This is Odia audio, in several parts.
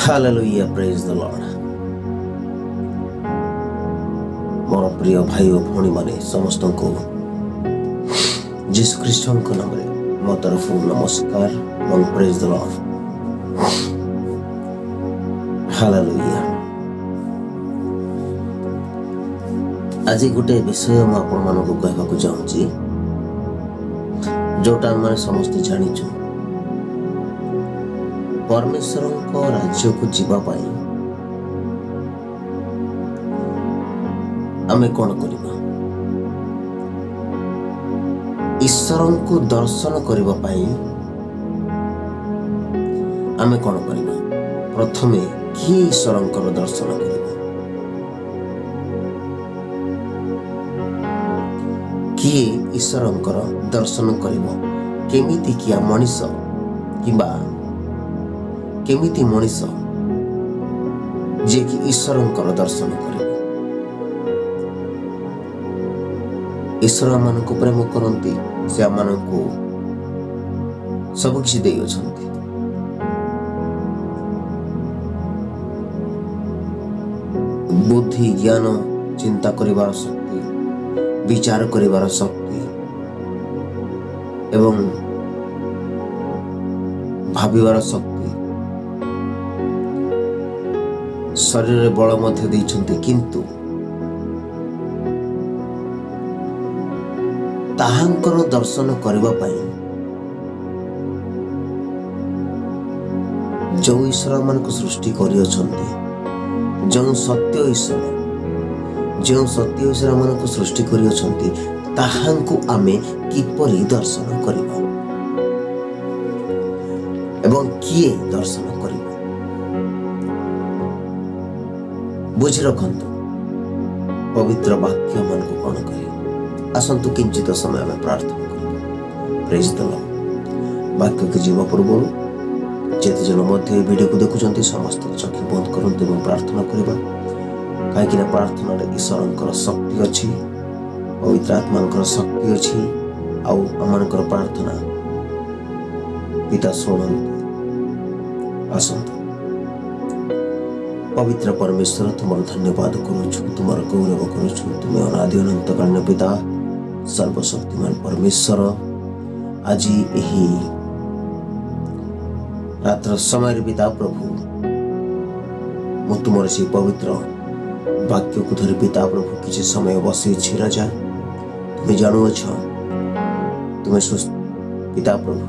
Hallelujah, praise the Lord. ମୋର ପ୍ରିୟ ଭାଇ ଓ ଭଉଣୀମାନେ ସମସ୍ତଙ୍କୁ ଯୀଶୁ ଖ୍ରୀଷ୍ଟଙ୍କ ନାମରେ ମୋ ତରଫରୁ ନମସ୍କାର ଏବଂ ପ୍ରେଜ୍ ଦ ଲର୍ଡ। ହାଲେଲୁୟା। ଆଜି ଗୋଟେ ବିଷୟ ମୁଁ ଆପଣମାନଙ୍କୁ କହିବାକୁ ଚାହୁଁଛି, ଯୋଉଟା ଆମେ ସମସ୍ତେ ଜାଣିଛୁ। ପରମେଶ୍ୱରଙ୍କ ରାଜ୍ୟକୁ ଯିବା ପାଇଁ ଆମେ କ'ଣ କରିବା? ଈଶ୍ୱରଙ୍କୁ ଦର୍ଶନ କରିବା ପାଇଁ ଆମେ କ'ଣ କରିବା? ପ୍ରଥମେ କିଏ ଈଶ୍ୱରଙ୍କର ଦର୍ଶନ କରିବ? କିଏ ଈଶ୍ୱରଙ୍କର ଦର୍ଶନ କରିବ? କେମିତିକିଆ ମଣିଷ କିମ୍ବା କେମିତି ମଣିଷ ଯିଏକି ଈଶ୍ୱରଙ୍କର ଦର୍ଶନ କରିବ? ଈଶ୍ୱର ଆମମାନଙ୍କୁ ପ୍ରେମ କରନ୍ତି, ସେ ଆମମାନଙ୍କୁ ସବୁ କିଛି ଦେଇଅଛନ୍ତି। ବୁଦ୍ଧି, ଜ୍ଞାନ, ଚିନ୍ତା କରିବାର ଶକ୍ତି, ବିଚାର କରିବାର ଶକ୍ତି ଏବଂ ଭାବିବାର ଶକ୍ତି, ଶରୀରରେ ବଳ ମଧ୍ୟ ଦେଇଛନ୍ତି। କିନ୍ତୁ ତାହାଙ୍କର ଦର୍ଶନ କରିବା ପାଇଁ ଯେଉଁ ଈଶ୍ୱର ମାନଙ୍କୁ ସୃଷ୍ଟି କରିଅଛନ୍ତି, ଯେଉଁ ସତ୍ୟ ଈଶ୍ୱର ମାନଙ୍କୁ ସୃଷ୍ଟି କରିଅଛନ୍ତି, ତାହାଙ୍କୁ ଆମେ କିପରି ଦର୍ଶନ କରିବା ଏବଂ କିଏ ଦର୍ଶନ କରିବ? ବୁଝି ରଖନ୍ତୁ ପବିତ୍ର ବାକ୍ୟ ମାନଙ୍କୁ କ'ଣ କହେ। ଆସନ୍ତୁ କିଞ୍ଚିତ ସମୟ ଆମେ ପ୍ରାର୍ଥନା କରିବା। ପ୍ରେଜ୍ ଦ ଲର୍ଡ। ବାକ୍ୟକୁ ଯିବା ପୂର୍ବରୁ ଯେତେ ଜଣ ମଧ୍ୟ ଏହି ଭିଡ଼ିଓକୁ ଦେଖୁଛନ୍ତି ସମସ୍ତେ ଚକ୍ଷୁ ବନ୍ଦ କରନ୍ତୁ ଏବଂ ପ୍ରାର୍ଥନା କରିବା। କାହିଁକିନା ପ୍ରାର୍ଥନାରେ ଈଶ୍ୱରଙ୍କର ଶକ୍ତି ଅଛି, ପବିତ୍ର ଆତ୍ମାଙ୍କର ଶକ୍ତି ଅଛି। ଆଉ ଆମମାନଙ୍କର ପ୍ରାର୍ଥନା ପିତା ଶୁଣନ୍ତୁ। ଆସନ୍ତୁ। ପବିତ୍ର ପରମେଶ୍ୱର, ତୁମର ଧନ୍ୟବାଦ କରୁଛୁ, ତୁମର ଗୌରବ କରୁଛୁ। ତୁମେ ଅନାଦି ଅନନ୍ତକାଳୀନ ପିତା, ସର୍ବଶକ୍ତିମାନ ପରମେଶ୍ୱର। ଆଜି ଏହି ରାତ୍ର ସମୟରେ ପିତା ପ୍ରଭୁ, ମୁଁ ତୁମର ସେହି ପବିତ୍ର ବାକ୍ୟକୁ ଧରି ପିତା ପ୍ରଭୁ କିଛି ସମୟ ବସିଛି। ରାଜା, ତୁମେ ଜାଣୁଅଛ, ତୁମେ ପିତା ପ୍ରଭୁ,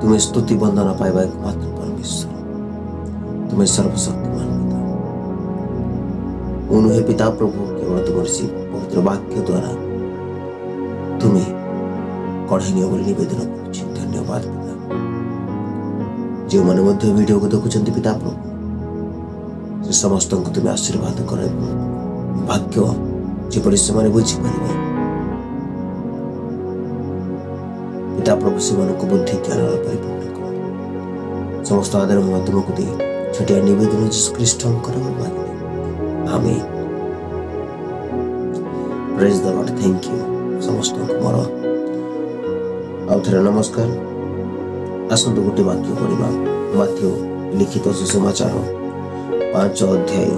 ତୁମେ ସ୍ତୁତି ବନ୍ଦନା ପାଇବା ଏକମାତ୍ର ପରମେଶ୍ୱର। ତୁମେ ସର୍ବଶକ୍ତିମାନ ପିତା। ମୁଁ ନୁହେଁ ପିତା ପ୍ରଭୁ, କେବଳ ତୁମର ସେହି ପବିତ୍ର ବାକ୍ୟ ଦ୍ୱାରା ତୁମେ କଢ଼େଇ ନିଅ ବୋଲି ନିବେଦନ କରୁଛି। ଧନ୍ୟବାଦ ପିତା। ଯେଉଁମାନେ ମଧ୍ୟ ଭିଡ଼ିଓକୁ ଦେଖୁଛନ୍ତି ପିତା ପ୍ରଭୁ, ସେ ସମସ୍ତଙ୍କୁ ତୁମେ ଆଶୀର୍ବାଦ କର ଏବଂ ବାକ୍ୟ ଯେପରି ସେମାନେ ବୁଝିପାରିବେ ପିତା ପ୍ରଭୁ, ସେମାନଙ୍କୁ ବୁଦ୍ଧି ଜ୍ଞାନରେ ପରିପୂର୍ଣ୍ଣ କର। ସମସ୍ତ ଆଦର ମୁଁ ତୁମକୁ ଦେଇ ଛୋଟିଆ ନିବେଦନ ଯୀଶୁ ଖ୍ରୀଷ୍ଟଙ୍କର ନାମରେ, ଆମେନ୍। Praise the Lord. Thank you ସମସ୍ତଙ୍କୁ ମୋର ଆଉ ଥରେ ନମସ୍କାର। ଆସନ୍ତୁ ଗୋଟେ ବାକ୍ୟ ପଢ଼ିବା। ମାଥ୍ୟୁ ଲିଖିତ ସୁସମାଚାର 5 ଅଧ୍ୟାୟ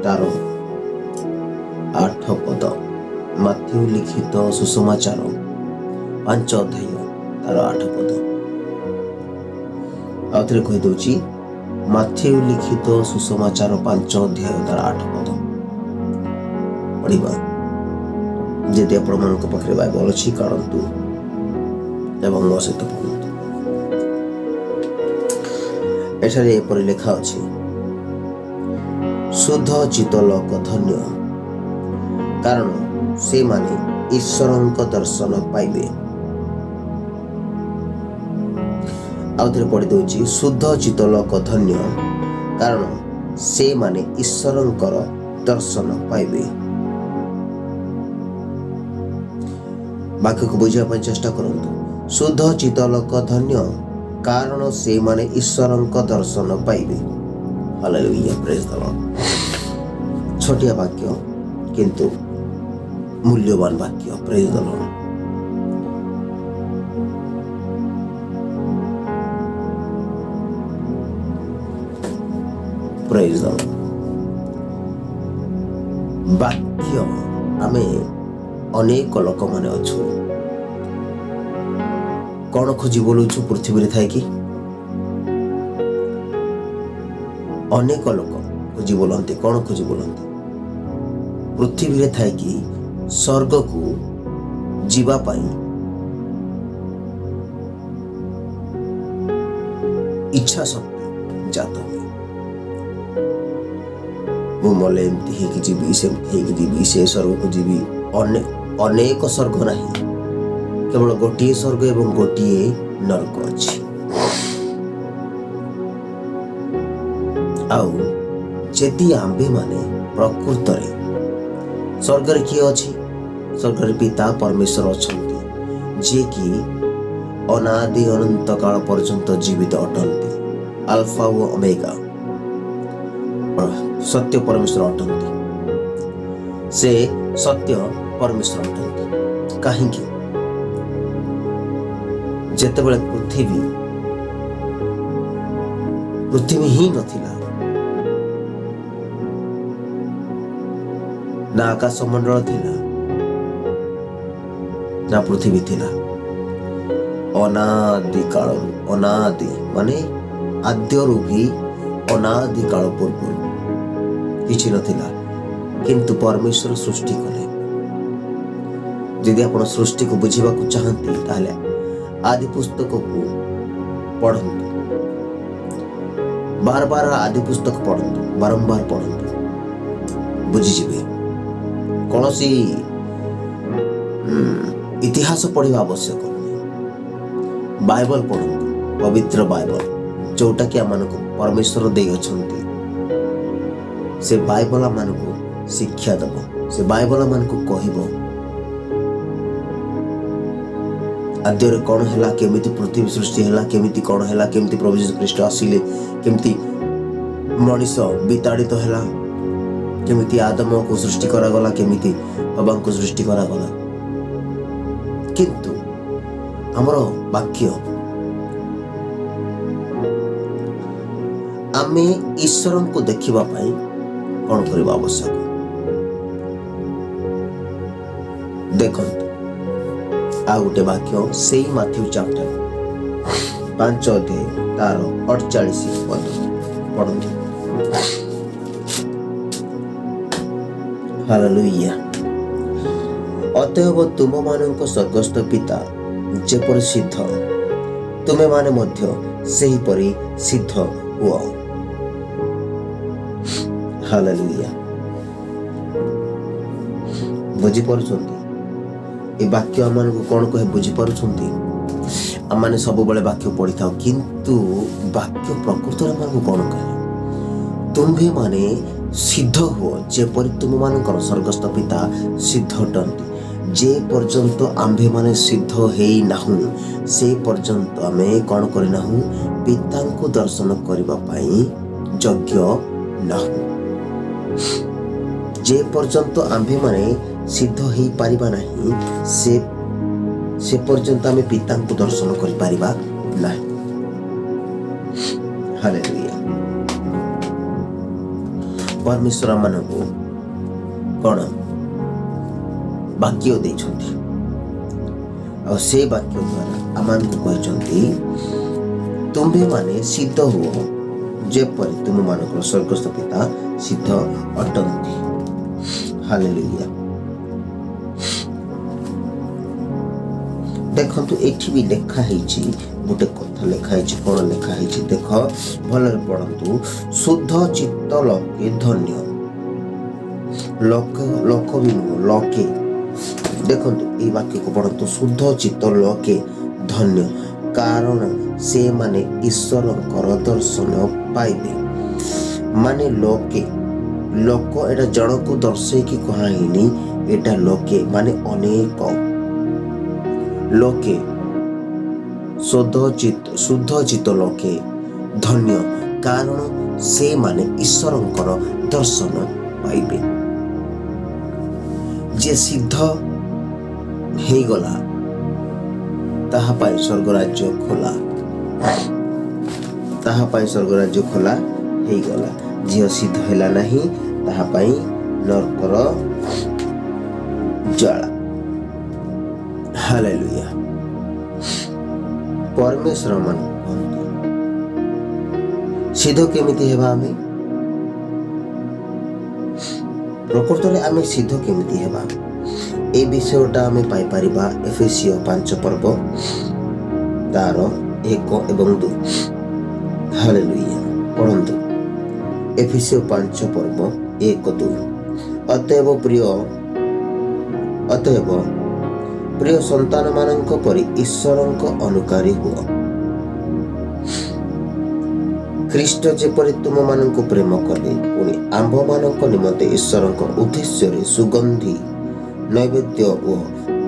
ତାର 8 ପଦ। ମାଥ୍ୟୁ ଲିଖିତ ସୁସମାଚାର 5 ଅଧ୍ୟାୟ ତାର 8 ପଦ। ଆଉ ଥରେ କହିଦେଉଛି, ମାଥ୍ୟୁ ଲିଖିତ ସୁସମାଚାର 5 ଅଧ୍ୟାୟ ତାର 8 ପଦ ପଢ଼ିବା। ଯଦି ଆପଣମାନଙ୍କ ପାଖରେ ବାଇବଲ ଅଛି କାଢ଼ନ୍ତୁ ଏବଂ ମୋ ସହିତ ପଢ଼ନ୍ତୁ। ଏଠାରେ ଏପରି ଲେଖା ଅଛି, ଶୁଦ୍ଧ ଚିତ୍ତ ଲୋକ ଧନ୍ୟ, କାରଣ ସେମାନେ ଈଶ୍ୱରଙ୍କ ଦର୍ଶନ ପାଇବେ। ଆଉ ଥରେ ପଢ଼ି ଦେଉଛି, ଶୁଦ୍ଧ ଚିତ୍ତ ଲୋକ ଧନ୍ୟ, କାରଣ ସେମାନେ ଈଶ୍ୱରଙ୍କର ଦର୍ଶନ ପାଇବେ। ବାକ୍ୟକୁ ବୁଝିବା ପାଇଁ ଚେଷ୍ଟା କରନ୍ତୁ। ଶୁଦ୍ଧ ଚିତ୍ତ ଲୋକ ଧନ୍ୟ, କାରଣ ସେମାନେ ଈଶ୍ୱରଙ୍କ ଦର୍ଶନ ପାଇବେ। ହାଲେଲୁୟା, ପ୍ରେଜ୍ ଦ ଲର୍ଡ। ଛୋଟିଆ ବାକ୍ୟ କିନ୍ତୁ ମୂଲ୍ୟବାନ ବାକ୍ୟ। ପ୍ରେଜ୍ ଦ ଲର୍ଡ। ପ୍ରେଜ୍ ଦ ଲର୍ଡ। ବାକ୍ୟ ଆମେ ଅନେକ ଲୋକମାନେ ଅଛୁ, କ'ଣ ଖୋଜି ବୋଲୁଛୁ ପୃଥିବୀରେ ଥାଇକି? ଅନେକ ଲୋକ ଖୋଜି ବୋଲନ୍ତି, କ'ଣ ଖୋଜି ବୋଲନ୍ତି? ପୃଥିବୀରେ ଥାଇକି ସ୍ୱର୍ଗକୁ ଯିବା ପାଇଁ ଇଚ୍ଛା ଶକ୍ତି ଜାତ ହୁଏ। ମୁଁ ମଲେ ଏମିତି ହେଇକି ଯିବି, ସେମିତି ହେଇକି ଯିବି, ସେ ସ୍ୱର୍ଗକୁ ଯିବି। ଅନେକ ସ୍ୱର୍ଗ ନାହିଁ, କେବଳ ଗୋଟିଏ ସ୍ୱର୍ଗ ଏବଂ ଗୋଟିଏ ନର୍କ ଅଛି। ଆଉ ଯଦି ଆମ୍ଭେମାନେ ପ୍ରକୃତରେ ସ୍ୱର୍ଗରେ କିଏ ଅଛି? ସ୍ୱର୍ଗରେ ପିତା ପରମେଶ୍ୱର ଅଛନ୍ତି, ଯିଏକି ଅନାଦି ଅନନ୍ତ କାଳ ପର୍ଯ୍ୟନ୍ତ ଜୀବିତ ଅଟନ୍ତି। ଆଲଫା ଓ ଓମେଗା ସତ୍ୟ ପରମେଶ୍ୱର ଅଟନ୍ତି। ସେ ସତ୍ୟ ପରମେଶ୍ୱର ଅଟନ୍ତି। କାହିଁକି? ଯେତେବେଳେ ପୃଥିବୀ ହିଁ ନଥିଲା, ନା ଆକାଶ ମଣ୍ଡଳ ଥିଲା, ନା ପୃଥିବୀ ଥିଲା, ଅନାଦି କାଳରୁ, ଅନାଦି ମାନେ ଆଦ୍ୟରୁ ବି ଅନାଦି କାଳ ପୂର୍ବରୁ କିଛି ନଥିଲା, କିନ୍ତୁ ପରମେଶ୍ୱର ସୃଷ୍ଟି କଲେ। ଯଦି ଆପଣ ସୃଷ୍ଟିକୁ ବୁଝିବାକୁ ଚାହାନ୍ତି ତାହେଲେ ଆଦି ପୁସ୍ତକକୁ ପଢ଼ନ୍ତୁ, ବାରବାର ଆଦି ପୁସ୍ତକ ପଢ଼ନ୍ତୁ, ବାରମ୍ବାର ପଢ଼ନ୍ତୁ, ବୁଝିଯିବେ। କୌଣସି ଇତିହାସ ପଢ଼ିବା ଆବଶ୍ୟକ ନୁହେଁ। ବାଇବଲ ପଢ଼ନ୍ତୁ, ପବିତ୍ର ବାଇବଲ, ଯୋଉଟାକି ଆମମାନଙ୍କୁ ପରମେଶ୍ୱର ଦେଇଅଛନ୍ତି। ସେ ବାଇବଲ ଆମମାନଙ୍କୁ ଶିକ୍ଷା ଦେବ, ସେ ବାଇବଲ ଆମମାନଙ୍କୁ କହିବ ଆଦ୍ୟରେ କ'ଣ ହେଲା, କେମିତି ପୃଥିବୀ ସୃଷ୍ଟି ହେଲା, କେମିତି କ'ଣ ହେଲା, କେମିତି ପ୍ରଭୁ ଯୀଶୁ ଖ୍ରୀଷ୍ଟ ଆସିଲେ, କେମିତି ମଣିଷ ବିତାଡ଼ିତ ହେଲା, କେମିତି ଆଦମକୁ ସୃଷ୍ଟି କରାଗଲା, କେମିତି ହବାଙ୍କୁ ସୃଷ୍ଟି କରାଗଲା। କିନ୍ତୁ ଆମର ବାକ୍ୟ, ଆମେ ଈଶ୍ୱରଙ୍କୁ ଦେଖିବା ପାଇଁ କ'ଣ କରିବା ଆବଶ୍ୟକ? ଦେଖନ୍ତୁ ଆଉ ଗୋଟେ ବାକ୍ୟ, ସେଇ ମାଥ୍ୟୁ ଚାପ୍ଟର 5 ଅଧ୍ୟାୟ ତାର 48 ପଦ ପଢ଼ନ୍ତୁ। ହାଲେଲୁୟା। ଅତଏବ ତୁମମାନଙ୍କ ସ୍ୱର୍ଗସ୍ଥ ପିତା ଯେପରି ସିଦ୍ଧ, ତୁମେମାନେ ମଧ୍ୟ ସେହିପରି ସିଦ୍ଧ ହୁଅ। ହାଲେଲୁୟା। ବୁଝିପାରୁଛନ୍ତି? ଏ ବାକ୍ୟ ଆମମାନଙ୍କୁ କ'ଣ କହେ ବୁଝିପାରୁଛନ୍ତି? ଆମମାନେ ସବୁବେଳେ ବାକ୍ୟ ପଢ଼ିଥାଉ, କିନ୍ତୁ ବାକ୍ୟ ପ୍ରକୃତରେ ଆମମାନଙ୍କୁ କ'ଣ କହେ? ତୁମ୍ଭେମାନେ ସିଦ୍ଧ ହୁଅ ଯେପରି ତୁମମାନଙ୍କର ସ୍ୱର୍ଗସ୍ଥ ପିତା ସିଦ୍ଧ ଅଟନ୍ତି। ଯେ ପର୍ଯ୍ୟନ୍ତ ଆମ୍ଭେମାନେ ସିଦ୍ଧ ହେଇନାହୁଁ, ସେ ପର୍ଯ୍ୟନ୍ତ ଆମେ କ'ଣ କରିନାହୁଁ? ପିତାଙ୍କୁ ଦର୍ଶନ କରିବା ପାଇଁ ଯୋଗ୍ୟ ନାହୁଁ। ଯେ ପର୍ଯ୍ୟନ୍ତ ଆମ୍ଭେମାନେ ସିଦ୍ଧ ହେଇପାରିବା ନାହିଁ, ସେ ପର୍ଯ୍ୟନ୍ତ ଆମେ ପିତାଙ୍କୁ ଦର୍ଶନ କରିପାରିବା ନାହିଁ। ହାଲେଲୁୟା। ପରମେଶ୍ୱର ମାନଙ୍କୁ କ'ଣ ବାକ୍ୟ ଦେଇଛନ୍ତି, ଆଉ ସେ ବାକ୍ୟ ଦ୍ୱାରା ଆମମାନଙ୍କୁ କହିଛନ୍ତି ତୁମ୍ଭେମାନେ ସିଦ୍ଧ ହୁଅ ଯେପରି ତୁମମାନଙ୍କର ସ୍ୱର୍ଗସ୍ଥ ପିତା ସିଦ୍ଧ ଅଟନ୍ତି। ହାଲେଲୁୟା। ଦେଖନ୍ତୁ ଏଠି ବି ଲେଖା ହେଇଛି, ଗୋଟେ କଥା ଲେଖା ହେଇଛି। କ'ଣ ଲେଖା ହେଇଛି ଦେଖ, ଭଲରେ ପଢ଼ନ୍ତୁ। ଶୁଦ୍ଧ ଚିତ୍ତ ଲୋକେ ଧନ୍ୟ। ଲୋକ ବି ନୁହଁ, ଲୋକେ। ଦେଖନ୍ତୁ ଏଇ ବାକ୍ୟକୁ ପଢ଼ନ୍ତୁ। ଶୁଦ୍ଧ ଚିତ୍ତ ଲୋକେ ଧନ୍ୟ, କାରଣ ସେମାନେ ଈଶ୍ୱରଙ୍କର ଦର୍ଶନ ପାଇବେ। ମାନେ ଲୋକେ, ଲୋକ ଏଇଟା ଜଣକୁ ଦର୍ଶେଇକି କୁହାହେଇନି, ଏଇଟା ଲୋକେ ମାନେ ଅନେକ ଲୋକେ। ଶୁଦ୍ଧ ଚିତ୍ତ ଲୋକେ ଧନ୍ୟ, କାରଣ ସେମାନେ ଈଶ୍ୱରଙ୍କର ଦର୍ଶନ ପାଇବେ। ଯିଏ ସିଦ୍ଧ ହେଇଗଲା ତାହା ପାଇଁ ସ୍ୱର୍ଗରାଜ୍ୟ ଖୋଲା, ତାହା ପାଇଁ ସ୍ୱର୍ଗରାଜ୍ୟ ଖୋଲା ହେଇଗଲା। झील सिद्ध है नहीं ताहापाई नरकर ज्वाला। हालेलुया। परमेश्वर मन सिद्ध केमिति हेबा आमे प्रकृत में आमे सिद्ध केमिति हेबा ए विषयटा आमे पाई परिबा एफेसियो 5 पर्व तार 1 एवं 2। हालेलुया। पढ़ंतु एफेसियो 5 पर्व 1-2। अतएव प्रिय संतान मानक परि ईश्वरଙ୍କ अनुकारी हुआ। ख्रीष्ट जेपरि तुम मानक प्रेम कले पुणी आंभ मानक निमंते ईश्वरଙ୍କ उद्देश्य सुगंधी नैवेद्य और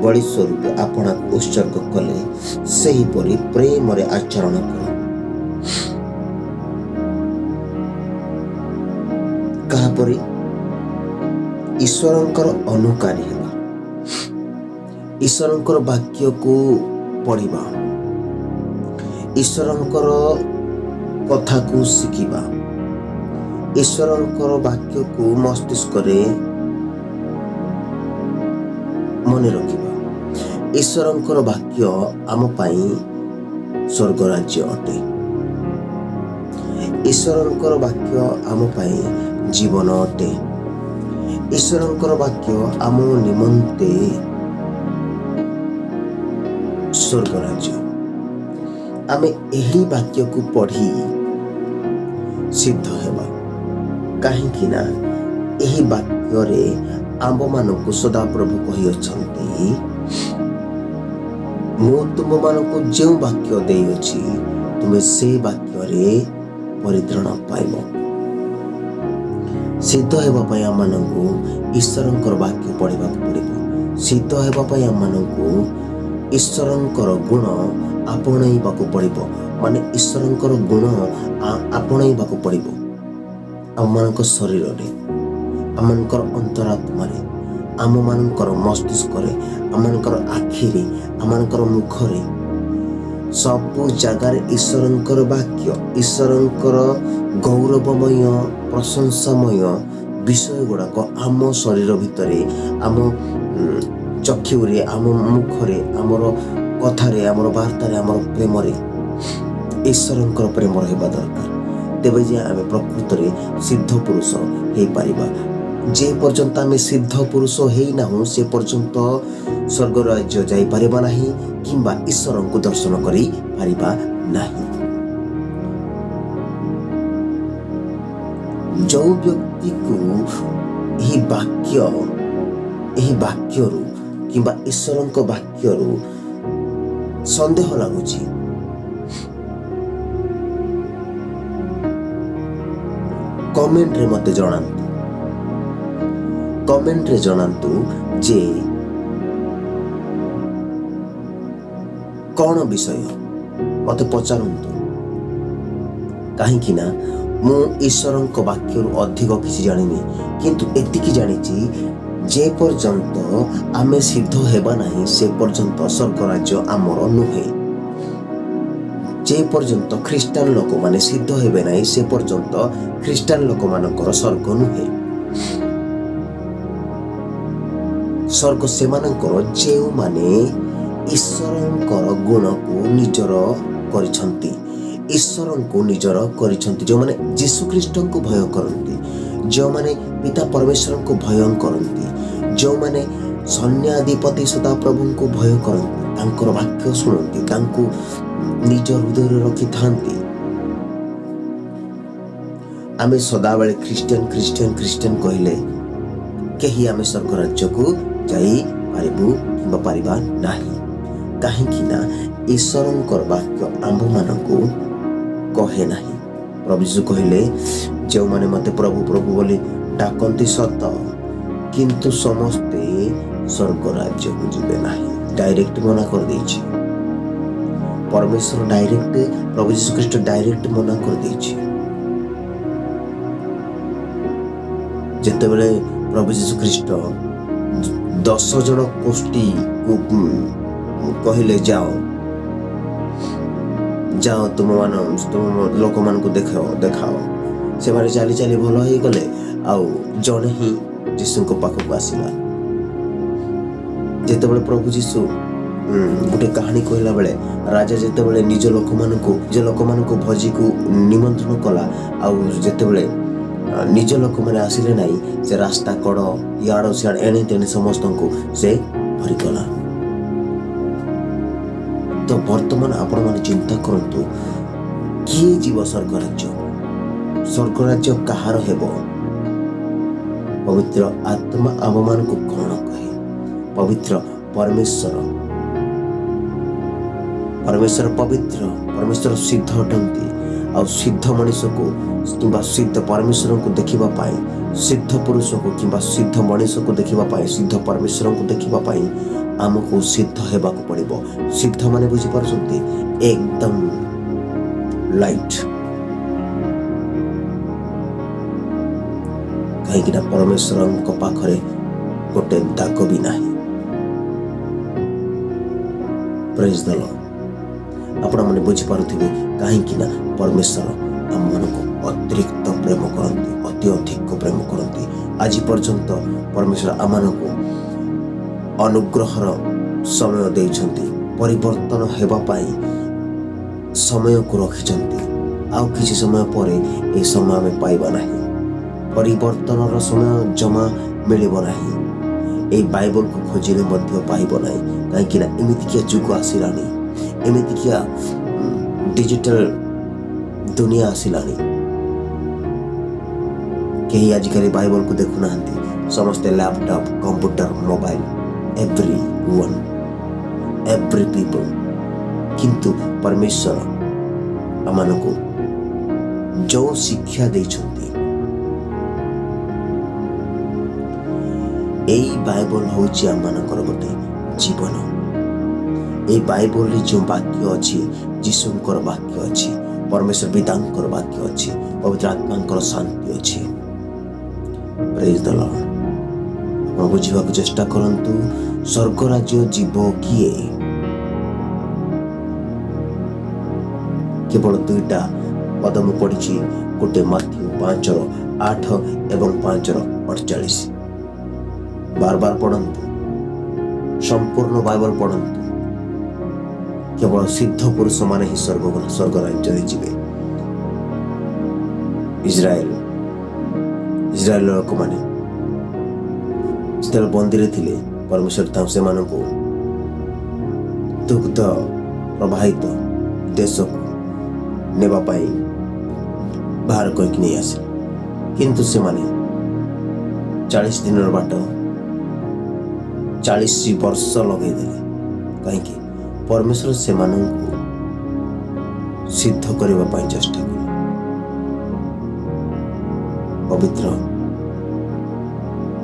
बलि स्वरूप आपना उत्सर्ग कले सेहीपरि प्रेम रे आचरण कर। कहापरि ईश्वरଙ୍କର अनुकारी हेबा। ईश्वरଙ୍କର वाक्य को पढ़िबा, ईश्वरଙ୍କର कथा को शिखिबा, ईश्वरଙ୍କର वाक्य को मस्तिष्क रे मन रखिबा। ईश्वरଙ୍କର वाक्य आम पाई स्वर्ग राज्य अटे। ईश्वरଙ୍କର वाक्य आम पाई जीवन अटे। ईश्वरଙ୍କର वाक्य आम निमंते स्वर्ग राज्य। आमे एही वाक्य को पढ़ी सिद्ध हेबा काहेकि ना एही वाक्य रे आंब मानक सदा प्रभु कहि अछंती मु तुम मानक जे वाक्य देई अछि तुमे से वाक्य रे परित्राण पाइबो। सिद्ध हेबा पई आम मानकु ईश्वरଙ୍କର वाक्य पढ़िबाक पड़िबो। सिद्ध हेबा पई आम मानकु ईश्वरଙ୍କର गुण आपणैबाकू पड़िबो। माने ईश्वरଙ୍କର गुण आपणैबाकू पड़िबो। आमମାନଙ୍କ शरीରରେ, आमମାନଙ୍କର अंतरात्माରେ, आमମାନଙ୍କର मस्तिष्कରେ, आमମାନଙ୍କର आखिरे, आमମାନଙ୍କର मुखरे सबु जगार ईश्वरଙ୍କର वाक्य, ईश्वरଙ୍କର गौरवमय प्रशंसामय विषय गुड़ाक आम शरीर भितरे, आम चक्षुरे, आम मुखरे, आमर कथारे, आमर वार्तारे, आमर प्रेमरे ईश्वरଙ୍କର प्रेम रहबा दरकार। तेबे जे आमे प्रकृत रे सिद्ध पुरुष हे पारिबा। जे पर्यंत आमे सिद्ध पुरुष हेई नाहु से पर्यंत स्वर्ग राज्य जाई पारिबा नाही किंबा ईश्वरଙ୍କୁ दर्शन करी पारिबा नाही। जो व्यक्ति को एही वाक्यरू किंबा ईश्वरଙ୍କ वाक्यरू संदेह लागुची कमेंट रे मते जणांतु। कमेंट रे जणांतु जे कौन विषय मते पचारंतु। काहेकि ना मु ईश्वरଙ୍କ वाक्यरू अधिक किसी जानिनी किंतु एतिकी जानिची जे पर्यंत आमे सिद्ध हेबा नाही से पर्यंत स्वर्ग राज्य आमर नुहे। जे पर्यंत ख्रीस्टान लोक माने सिद्ध हेबे नाही से पर्यंत ख्रीस्टान लोक मानकर स्वर्ग नुहे। स्वर्ग से मानकर जे माने ईश्वरଙ୍କର गुण को निजर करिसंती, ईश्वरଙ୍କୁ निजर करिसंती, जो माने यीशु ख्रीष्ट को भय करंती, जो माने पिता परमेश्वर को भय करंती, जो माने सैन्याधिपति सदा प्रभु को भय करंती, तांकर वाक्य सुनंती, तांको निज हृदय रखी थांती। आमे सदा बेले क्रिश्चियन क्रिश्चियन क्रिश्चियन कहले केही आमे स्वर्ग राज्य को जाई पारिबु किंबा पारिबा नाही। काहेकि ना ईश्वरଙ୍କର वाक्य आंभ मानकु कहे नाही। प्रभु यीशु कहले जो माने मते प्रभु प्रभु बोली डाकंती सत किंतु समस्ते स्वर्ग राज्य को जिबे नाही। डायरेक्ट मना कर देछि परमेश्वर। डायरेक्ट प्रभु यीशु ख्रीष्ट डायरेक्ट मना कर देछि। जेतेबेले प्रभु यीशु ख्रीष्ट 10 जन कोष्टी को कहले जाओ जाओ तुम लोक मान को देखाओ ସେମାନେ ଚାଲି ଚାଲି ଭଲ ହେଇଗଲେ ଆଉ ଜଣେ ହିଁ ଯୀଶୁଙ୍କ ପାଖକୁ ଆସିଲା। ଯେତେବେଳେ ପ୍ରଭୁ ଯୀଶୁ ଗୋଟେ କାହାଣୀ କହିଲା ବେଳେ ରାଜା ଯେତେବେଳେ ନିଜ ଲୋକମାନଙ୍କୁ ଭୋଜିକୁ ନିମନ୍ତ୍ରଣ କଲା ଆଉ ଯେତେବେଳେ ନିଜ ଲୋକମାନେ ଆସିଲେ ନାହିଁ ସେ ରାସ୍ତା କଡ଼ ଇଆଡ଼ ସିଆଡ଼ ଏଣେ ତେଣେ ସମସ୍ତଙ୍କୁ ସେ ଭରିଗଲା। ତ ବର୍ତ୍ତମାନ ଆପଣମାନେ ଚିନ୍ତା କରନ୍ତୁ କିଏ ଯିବ ସ୍ୱର୍ଗରାଜ୍ୟ କାହାର ହେବ? ପବିତ୍ର ଆତ୍ମା ଆମମାନଙ୍କୁ କଣ କହେ? ପବିତ୍ର ପରମେଶ୍ୱର ପରମେଶ୍ୱର ସିଦ୍ଧ ଅଟନ୍ତି ଆଉ ସିଦ୍ଧ ମଣିଷକୁ କିମ୍ବା ସିଦ୍ଧ ପରମେଶ୍ୱରଙ୍କୁ ଦେଖିବା ପାଇଁ, ସିଦ୍ଧ ପୁରୁଷକୁ କିମ୍ବା ସିଦ୍ଧ ମଣିଷକୁ ଦେଖିବା ପାଇଁ, ସିଦ୍ଧ ପରମେଶ୍ୱରଙ୍କୁ ଦେଖିବା ପାଇଁ ଆମକୁ ସିଦ୍ଧ ହେବାକୁ ପଡ଼ିବ। ସିଦ୍ଧ ମାନେ ବୁଝିପାରୁଛନ୍ତି? ଏକଦମ ଲାଇଟ୍। କାହିଁକି ନା ପରମେଶ୍ୱରଙ୍କ ପାଖରେ ଗୋଟେ ଦାଗ ବି ନାହିଁ। ପ୍ରେଜ୍ ଦ ଲର୍ଡ। ଆପଣମାନେ ବୁଝିପାରୁଥିବେ କାହିଁକି ନା ପରମେଶ୍ୱର ଆମମାନଙ୍କୁ ଅତିରିକ୍ତ ପ୍ରେମ କରନ୍ତି, ଅତି ଅଧିକ ପ୍ରେମ କରନ୍ତି। ଆଜି ପର୍ଯ୍ୟନ୍ତ ପରମେଶ୍ୱର ଆମମାନଙ୍କୁ ଅନୁଗ୍ରହର ସମୟ ଦେଇଛନ୍ତି, ପରିବର୍ତ୍ତନ ହେବା ପାଇଁ ସମୟକୁ ରଖିଛନ୍ତି। ଆଉ କିଛି ସମୟ ପରେ ଏ ସମୟ ଆମେ ପାଇବା ନାହିଁ, ପରିବର୍ତ୍ତନର ସମୟ ଜମା ମିଳିବ ନାହିଁ। এই ବାଇବଲକୁ ଖୋଜିଲେ ମଧ୍ୟ ପାଇବ ନାହିଁ। କାହିଁକି ନା ଏମିତିକିଆ ଯୁଗ ଆସିଲାଣି, ଏମିତିକିଆ ଡିଜିଟାଲ ଦୁନିଆ ଆସିଲାଣି। କେହି ଆଜିକାଲି ବାଇବଲକୁ ଦେଖୁନାହାନ୍ତି, ସମସ୍ତେ laptop, computer, mobile, every people. କିନ୍ତୁ ପରମେଶ୍ୱର ଆମମାନଙ୍କୁ ଯେଉଁ ଶିକ୍ଷା ଦେଇଛନ୍ତି, এই ବାଇବଲ ହେଉଛି ଆମମାନଙ୍କର ଗୋଟେ ଜୀବନ। এই ବାଇବଲରେ ଯେଉଁ ବାକ୍ୟ ଅଛି, ଯୀଶୁଙ୍କର ବାକ୍ୟ ଅଛି, ପରମେଶ୍ୱର ପିତାଙ୍କର ବାକ୍ୟ ଅଛି, ପବିତ୍ର ଆତ୍ମାଙ୍କର ଶାନ୍ତି ଅଛି। ପ୍ରେଜ୍ ଦ ଲର୍ଡ। ଆପଣ ବୁଝିବାକୁ ଚେଷ୍ଟା କରନ୍ତୁ ସ୍ୱର୍ଗରାଜ୍ୟ ଯିବ କିଏ? କେବଳ ଦୁଇଟା ପଦ ମୁଁ ପଢ଼ିଛି, ଗୋଟେ ମାଥ୍ୟୁ 5:8 ଏବଂ 5:48। ବାରବାର ପଢ଼ନ୍ତୁ, ସମ୍ପୂର୍ଣ୍ଣ ବାଇବଲ ପଢ଼ନ୍ତୁ। କେବଳ ସିଦ୍ଧ ପୁରୁଷମାନେ ହିଁ ସ୍ୱର୍ଗରାଜ୍ୟରେ ଯିବେ। ଇସ୍ରାଏଲ ଲୋକମାନେ ଯେତେବେଳେ ବନ୍ଦୀରେ ଥିଲେ, ପରମେଶ୍ୱର ସେମାନଙ୍କୁ ଦୁଗ୍ଧ ପ୍ରବାହିତ ଦେଶକୁ ନେବା ପାଇଁ ବାହାର କରିକି ନେଇ ଆସିଲେ। କିନ୍ତୁ ସେମାନେ 40 ଦିନର ବାଟ 40 ବର୍ଷ ଲଗେଇଦେଲେ। କାହିଁକି? ପରମେଶ୍ୱର ସେମାନଙ୍କୁ ସିଦ୍ଧ କରିବା ପାଇଁ ଚେଷ୍ଟା କଲେ। ପବିତ୍ର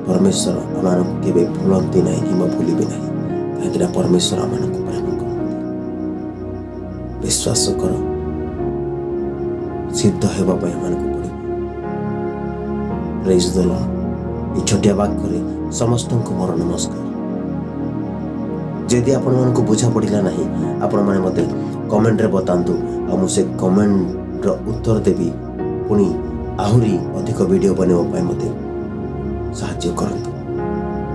ପରମେଶ୍ୱର ଆମମାନଙ୍କୁ କେବେ ଭୁଲନ୍ତି ନାହିଁ କିମ୍ବା ଭୁଲିବେ ନାହିଁ। କାହିଁକିନା ପରମେଶ୍ୱର ଆମମାନଙ୍କୁ ପ୍ରେମ କରନ୍ତି। ବିଶ୍ୱାସ କର, ସିଦ୍ଧ ହେବା ପାଇଁ ଆମମାନଙ୍କୁ ପଡ଼ିବ। ପ୍ରେଜ୍ ଦ ଲର୍ଡ। এই ଛୋଟିଆ ବାକ୍ୟରେ ସମସ୍ତଙ୍କୁ ମୋର ନମସ୍କାର। ଯଦି ଆପଣମାନଙ୍କୁ ବୁଝା ପଡ଼ିଲା ନାହିଁ, ଆପଣମାନେ ମୋତେ କମେଣ୍ଟରେ ବତାନ୍ତୁ ଆଉ ମୁଁ ସେ କମେଣ୍ଟର ଉତ୍ତର ଦେବି। ପୁଣି ଆହୁରି ଅଧିକ ଭିଡ଼ିଓ ବନେଇବା ପାଇଁ ମୋତେ ସାହାଯ୍ୟ କରନ୍ତୁ,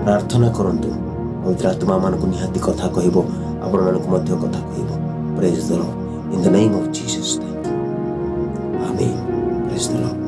ପ୍ରାର୍ଥନା କରନ୍ତୁ। ପବିତ୍ର ଆତ୍ମା ମାନଙ୍କୁ ନିହାତି କଥା କହିବ, ଆପଣମାନଙ୍କୁ ମଧ୍ୟ କଥା କହିବ। Praise the Lord. In the name of Jesus. Amen. Praise the Lord.